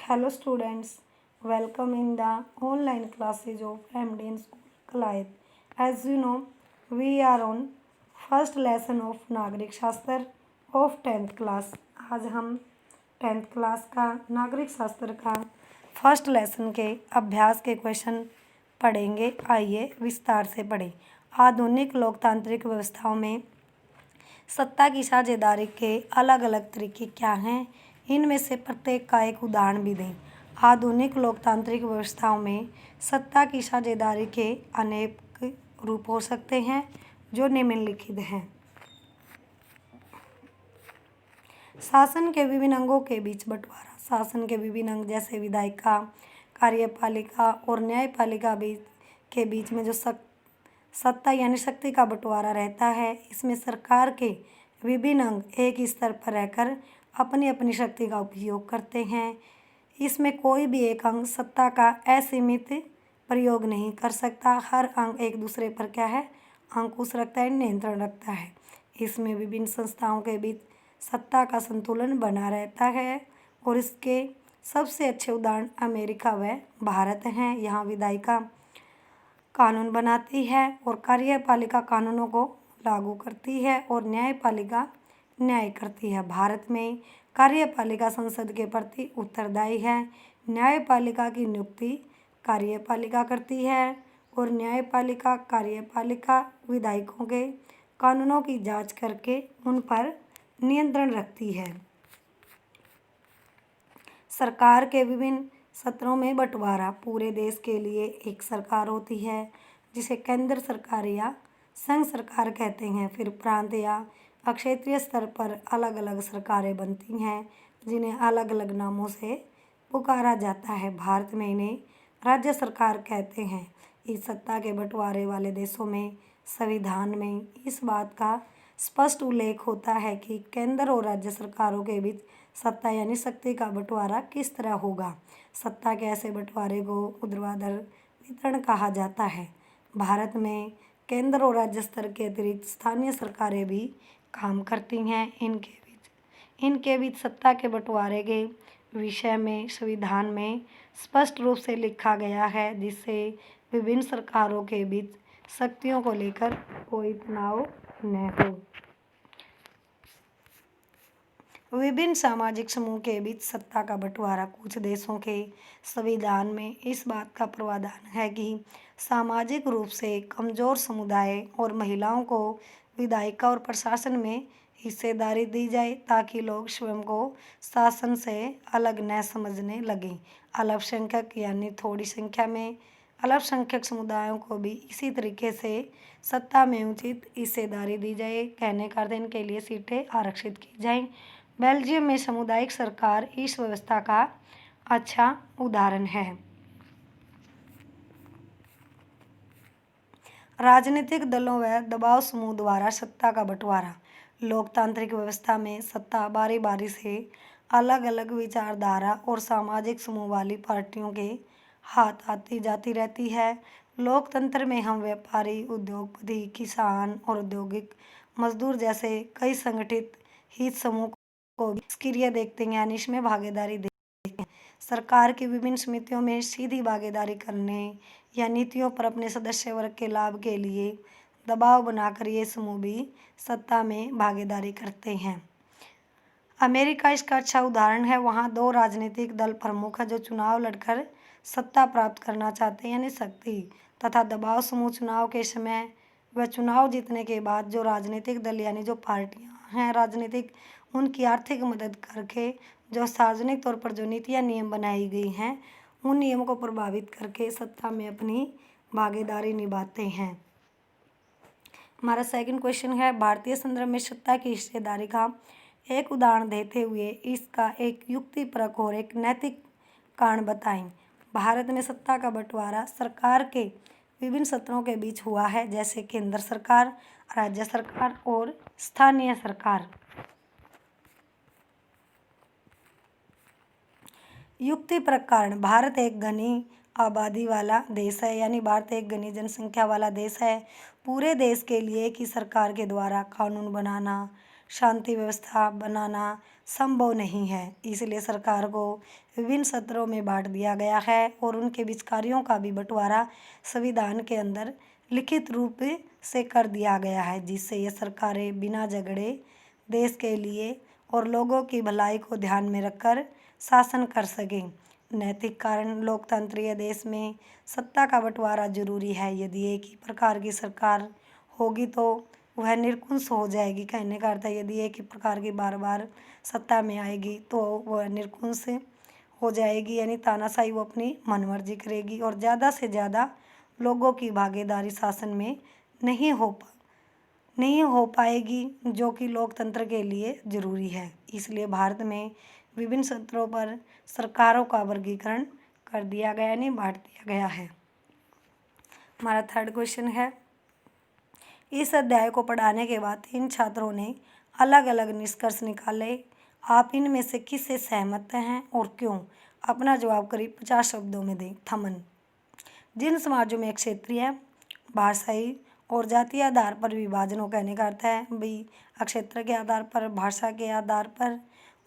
Hello students, welcome in the online classes of MD School Kalayat. As you know, we are on first lesson of नागरिक शास्त्र of 10th class. आज हम 10th class का नागरिक शास्त्र का first lesson के अभ्यास के क्वेश्चन पढ़ेंगे। आइए विस्तार से पढ़ें। आधुनिक लोकतांत्रिक व्यवस्थाओं में सत्ता की साझेदारी के अलग अलग तरीके क्या हैं, इनमें से प्रत्येक का एक उदाहरण भी दें। आधुनिक लोकतांत्रिक व्यवस्थाओं में सत्ता की साझेदारी के अनेक रूप हो सकते हैं जो निम्नलिखित हैं। शासन के विभिन्न अंगों के बीच बंटवारा। शासन के विभिन्न अंग जैसे विधायिका, कार्यपालिका और न्यायपालिका के बीच में जो सत्ता यानी शक्ति का बंटवारा रहता है, इसमें सरकार के विभिन्न अंग एक स्तर पर रहकर अपनी अपनी शक्ति का उपयोग करते हैं। इसमें कोई भी एक अंग सत्ता का असीमित प्रयोग नहीं कर सकता। हर अंग एक दूसरे पर क्या है, अंकुश रखता है, नियंत्रण रखता है। इसमें विभिन्न संस्थाओं के बीच सत्ता का संतुलन बना रहता है और इसके सबसे अच्छे उदाहरण अमेरिका व भारत हैं। यहाँ विधायिका कानून बनाती है और कार्यपालिका कानूनों को लागू करती है और न्यायपालिका न्याय करती है। भारत में कार्यपालिका संसद के प्रति उत्तरदायी है। न्यायपालिका की नियुक्ति कार्यपालिका करती है और न्यायपालिका कार्यपालिका विधायकों के कानूनों की जांच करके उन पर नियंत्रण रखती है। सरकार के विभिन्न सत्रों में बंटवारा। पूरे देश के लिए एक सरकार होती है जिसे केंद्र सरकार या संघ सरकार कहते हैं। फिर प्रांत या क्षेत्रीय स्तर पर अलग अलग सरकारें बनती हैं जिन्हें अलग अलग नामों से पुकारा जाता है। भारत में इन्हें राज्य सरकार कहते हैं। इस सत्ता के बंटवारे वाले देशों में संविधान में इस बात का स्पष्ट उल्लेख होता है कि केंद्र और राज्य सरकारों के बीच सत्ता यानी शक्ति का बंटवारा किस तरह होगा। सत्ता के ऐसे बंटवारे को ऊर्ध्वाधर वितरण कहा जाता है। भारत में केंद्र और राज्य स्तर के अतिरिक्त स्थानीय सरकारें भी काम करती हैं। इनके बीच सत्ता के बंटवारे के विषय में संविधान में स्पष्ट रूप से लिखा गया है, जिससे विभिन्न सरकारों के बीच शक्तियों को लेकर कोई तनाव न हो। विभिन्न सामाजिक समूह के बीच सत्ता का बंटवारा। कुछ देशों के संविधान में इस बात का प्रावधान है कि सामाजिक रूप से कमजोर समुदाय और महिलाओं को विधायिका और प्रशासन में हिस्सेदारी दी जाए ताकि लोग स्वयं को शासन से अलग न समझने लगें। अल्पसंख्यक यानी थोड़ी संख्या में अल्पसंख्यक समुदायों को भी इसी तरीके से सत्ता में उचित हिस्सेदारी दी जाए। कहने का अर्थ इनके लिए सीटें आरक्षित की जाएं। बेल्जियम में सामुदायिक सरकार इस व्यवस्था का अच्छा उदाहरण है। राजनीतिक दलों व दबाव समूह द्वारा सत्ता का बंटवारा। लोकतांत्रिक व्यवस्था में सत्ता बारी बारी से अलग अलग विचारधारा और सामाजिक समूह वाली पार्टियों के हाथ आती जाती रहती है। लोकतंत्र में हम व्यापारी, उद्योगपति, किसान और औद्योगिक मजदूर जैसे कई संगठित हित समूह को भी सक्रिय देखते हैं, यानी इसमें भागीदारी देखते हैं। सरकार की विभिन्न समितियों में सीधी भागीदारी करने या नीतियों पर अपने सदस्य वर्ग के लाभ के लिए दबाव बनाकर ये समूह भी सत्ता में भागीदारी करते हैं। अमेरिका इसका अच्छा उदाहरण है। वहाँ दो राजनीतिक दल प्रमुख हैं जो चुनाव लड़कर सत्ता प्राप्त करना चाहते हैं, यानी शक्ति, तथा दबाव समूह चुनाव के समय व चुनाव जीतने के बाद जो राजनीतिक दल यानी जो पार्टियां हैं राजनीतिक, उनकी आर्थिक मदद करके जो सार्वजनिक तौर पर जो नीतियां नियम बनाई गई हैं उन नियमों को प्रभावित करके सत्ता में अपनी भागीदारी निभाते हैं। हमारा सेकंड क्वेश्चन है, भारतीय संदर्भ में सत्ता की हिस्सेदारी का एक उदाहरण देते हुए इसका एक युक्तिपरक और एक नैतिक कारण बताएं। भारत में सत्ता का बंटवारा सरकार के विभिन्न सत्रों के बीच हुआ है, जैसे केंद्र सरकार, राज्य सरकार और स्थानीय सरकार। युक्तिपरक कारण, भारत एक घनी आबादी वाला देश है, यानी भारत एक घनी जनसंख्या वाला देश है। पूरे देश के लिए एक ही सरकार के द्वारा कानून बनाना, शांति व्यवस्था बनाना संभव नहीं है। इसलिए सरकार को विभिन्न सत्रों में बांट दिया गया है और उनके बीच कार्यों का भी बंटवारा संविधान के अंदर लिखित रूप से कर दिया गया है, जिससे ये सरकारें बिना झगड़े देश के लिए और लोगों की भलाई को ध्यान में रखकर शासन कर सकें। नैतिक कारण लोकतंत्रीय देश में सत्ता का बंटवारा जरूरी है। यदि एक ही प्रकार की सरकार होगी तो वह निरंकुश हो जाएगी। कहने का अर्थ है, यदि एक ही प्रकार की बार बार सत्ता में आएगी तो वह निरंकुश हो जाएगी, यानी तानाशाही वो अपनी मनमर्जी करेगी और ज़्यादा से ज़्यादा लोगों की भागीदारी शासन में नहीं हो पाएगी, जो कि लोकतंत्र के लिए जरूरी है। इसलिए भारत में विभिन्न स्तरों पर सरकारों का वर्गीकरण कर दिया गया, यानी बांट दिया गया है। हमारा थर्ड क्वेश्चन है, इस अध्याय को पढ़ाने के बाद इन छात्रों ने अलग अलग निष्कर्ष निकाले। आप इनमें से किससे सहमत हैं और क्यों? अपना जवाब करीब 50 शब्दों में दें। थमन। जिन समाजों में क्षेत्रीय, भाषाई और जातीय आधार पर विभाजन हो, कहने का अर्थ है भाई क्षेत्र के आधार पर, भाषा के आधार पर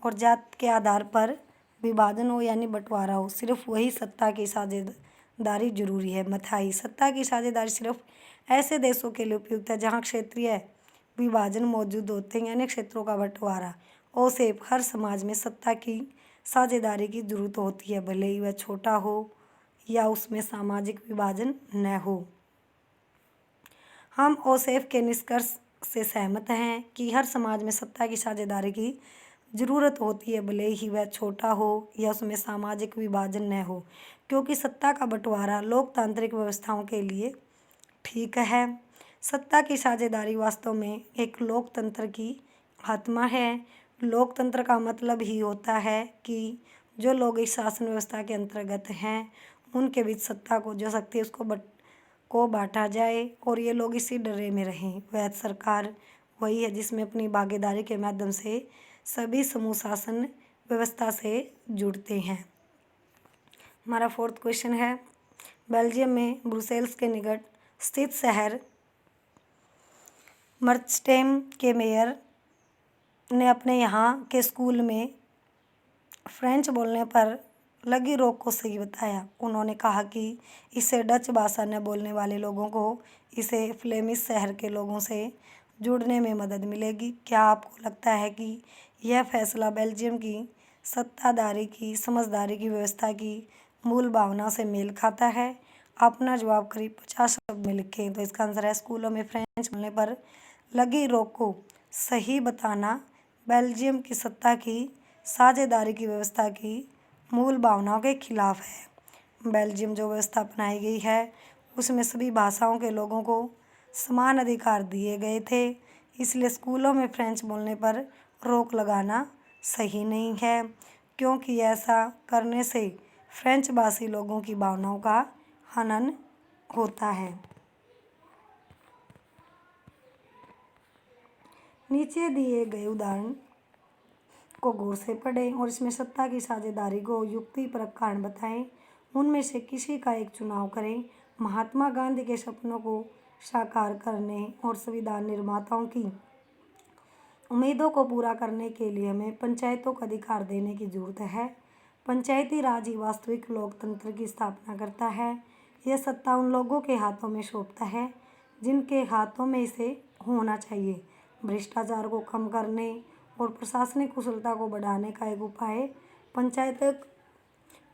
और जात के आधार पर विभाजन हो यानी बंटवारा हो, सिर्फ वही सत्ता की साझेदारी जरूरी है। मथाई। सत्ता की साझेदारी सिर्फ ऐसे देशों के लिए उपयुक्त है जहाँ क्षेत्रीय विभाजन मौजूद होते हैं, यानी क्षेत्रों का बंटवारा। औसेप। हर समाज में सत्ता की साझेदारी की जरूरत होती है, भले ही वह छोटा हो या उसमें सामाजिक विभाजन न हो। हम औसेफ के निष्कर्ष से सहमत हैं कि हर समाज में सत्ता की साझेदारी की जरूरत होती है, भले ही वह छोटा हो या उसमें सामाजिक विभाजन न हो, क्योंकि सत्ता का बंटवारा लोकतांत्रिक व्यवस्थाओं के लिए ठीक है। सत्ता की साझेदारी वास्तव में एक लोकतंत्र की आत्मा है। लोकतंत्र का मतलब ही होता है कि जो लोग इस शासन व्यवस्था के अंतर्गत हैं उनके बीच सत्ता को, जो शक्ति को बांटा जाए और ये लोग इसी डरे में रहें। वह सरकार वही है जिसमें अपनी भागीदारी के माध्यम से सभी समूह शासन व्यवस्था से जुड़ते हैं। हमारा फोर्थ क्वेश्चन है, बेल्जियम में ब्रुसेल्स के निकट स्थित शहर मर्चटेम के मेयर ने अपने यहाँ के स्कूल में फ्रेंच बोलने पर लगी रोक को सही बताया। उन्होंने कहा कि इससे डच भाषा न बोलने वाले लोगों को इसे फ्लेमिश शहर के लोगों से जुड़ने में मदद मिलेगी। क्या आपको लगता है कि यह फैसला बेल्जियम की सत्ताधारी की समझदारी की व्यवस्था की मूल भावना से मेल खाता है? अपना जवाब करीब 50 शब्द में लिखें। तो इसका आंसर है, स्कूलों में फ्रेंच बोलने पर लगी रोक को सही बताना बेल्जियम की सत्ता की साझेदारी की व्यवस्था की मूल भावनाओं के खिलाफ है। बेल्जियम जो व्यवस्था अपनाई गई है उसमें सभी भाषाओं के लोगों को समान अधिकार दिए गए थे, इसलिए स्कूलों में फ्रेंच बोलने पर रोक लगाना सही नहीं है, क्योंकि ऐसा करने से फ्रेंच भाषी लोगों की भावनाओं का हनन होता है। नीचे दिए गए उदाहरण को गौर से पढ़ें और इसमें सत्ता की साझेदारी को युक्तिपरक कारण बताएं। उनमें से किसी का एक चुनाव करें। महात्मा गांधी के सपनों को साकार करने और संविधान निर्माताओं की उम्मीदों को पूरा करने के लिए हमें पंचायतों को अधिकार देने की जरूरत है। पंचायती राज ही वास्तविक लोकतंत्र की स्थापना करता है। यह सत्ता उन लोगों के हाथों में सौंपता है जिनके हाथों में इसे होना चाहिए। भ्रष्टाचार को कम करने और प्रशासनिक कुशलता को बढ़ाने का एक उपाय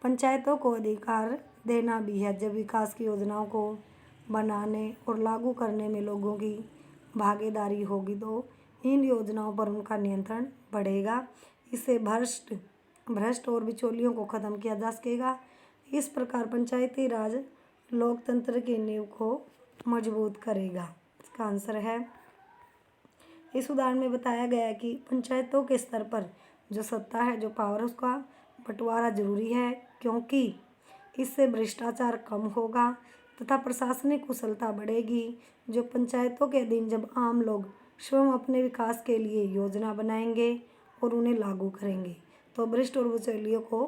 पंचायतों को अधिकार देना भी है। जब विकास की योजनाओं को बनाने और लागू करने में लोगों की भागीदारी होगी तो इन योजनाओं पर उनका नियंत्रण बढ़ेगा। इससे भ्रष्ट और बिचौलियों को खत्म किया जा सकेगा। इस प्रकार पंचायती राज लोकतंत्र की नींव को मजबूत करेगा। इसका आंसर है, इस उदाहरण में बताया गया है कि पंचायतों के स्तर पर जो सत्ता है, जो पावर है, उसका बंटवारा जरूरी है, क्योंकि इससे भ्रष्टाचार कम होगा तथा प्रशासनिक कुशलता बढ़ेगी। जो पंचायतों के अधीन जब आम लोग स्वयं अपने विकास के लिए योजना बनाएंगे और उन्हें लागू करेंगे तो भ्रष्ट और बिचौलियों को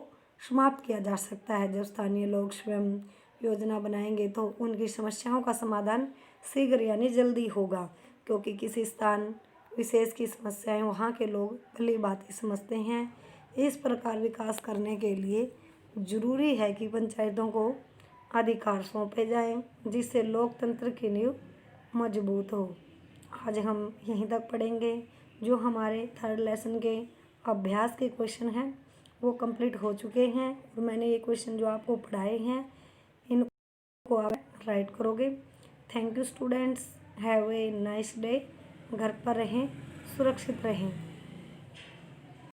समाप्त किया जा सकता है। जब स्थानीय लोग स्वयं योजना बनाएंगे तो उनकी समस्याओं का समाधान शीघ्र यानी जल्दी होगा, क्योंकि किसी स्थान विशेष की समस्याएं वहाँ के लोग भली भांति समझते हैं। इस प्रकार विकास करने के लिए जरूरी है कि पंचायतों को अधिकार सौंपे जाएं, जिससे लोकतंत्र की नींव मजबूत हो। आज हम यहीं तक पढ़ेंगे। जो हमारे थर्ड लेसन के अभ्यास के क्वेश्चन हैं वो कंप्लीट हो चुके हैं और मैंने ये क्वेश्चन जो आपको पढ़ाए हैं इनको आप राइट करोगे। Thank you students, have a nice day. घर पर रहें, सुरक्षित रहें।